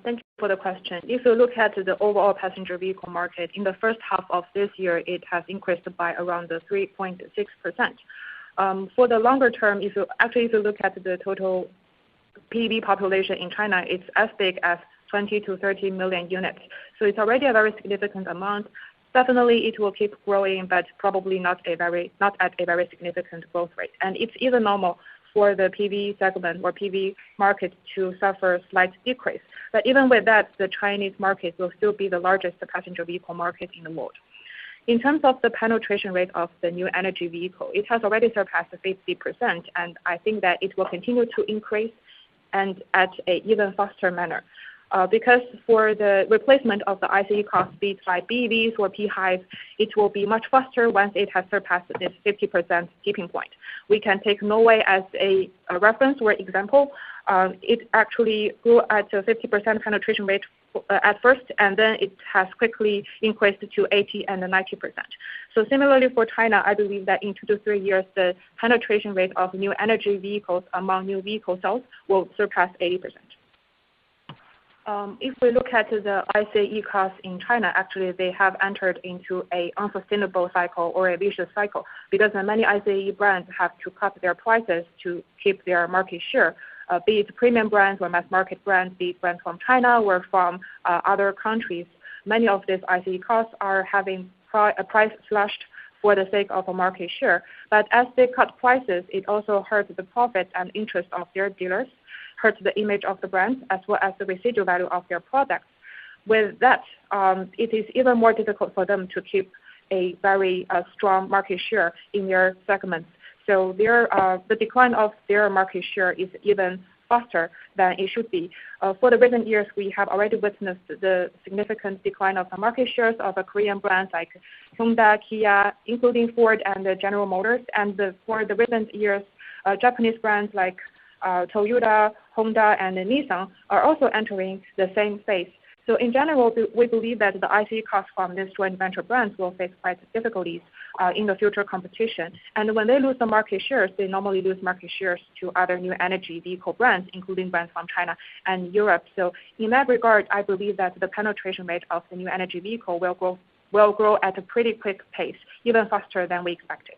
Thank you for the question. If you look at the overall passenger vehicle market, in the first half of this year, it has increased by around 3.6%. For the longer term, if you look at the total PV population in China, it's as big as 20 to 30 million units. So it's already a very significant amount. Definitely, it will keep growing, but probably not at a very significant growth rate. And it's even normal for the PV segment or PV market to suffer a slight decrease. But even with that, the Chinese market will still be the largest passenger vehicle market in the world. In terms of the penetration rate of the new energy vehicle, it has already surpassed 50%, and I think that it will continue to increase and at an even faster manner. Because for the replacement of the ICE cars, be it by BEVs or PHEVs, it will be much faster once it has surpassed this 50% tipping point. We can take Norway as a reference or example. It actually grew at a 50% penetration rate at first, and then it has quickly increased to 80 and 90%. So similarly for China, I believe that in 2 to 3 years, the penetration rate of new energy vehicles among new vehicle sales will surpass 80%. If we look at the ICE cars in China, actually they have entered into an unsustainable cycle or a vicious cycle because many ICE brands have to cut their prices to keep their market share, be it premium brands or mass market brands, be it brands from China or from other countries. Many of these ICE cars are having a price slashed for the sake of a market share. But as they cut prices, it also hurts the profit and interest of their dealers, hurts the image of the brands, as well as the residual value of their products. With that, it is even more difficult for them to keep a very strong market share in their segments. So the decline of their market share is even faster than it should be. For the recent years, we have already witnessed the significant decline of the market shares of Korean brands like Hyundai, Kia, including Ford and General Motors. And for the recent years, Japanese brands like Toyota, Honda, and Nissan are also entering the same phase. So in general, we believe that the ICE cars from these joint venture brands will face quite difficulties in the future competition. And when they lose the market shares, they normally lose market shares to other new energy vehicle brands, including brands from China and Europe. So in that regard, I believe that the penetration rate of the new energy vehicle will grow at a pretty quick pace, even faster than we expected.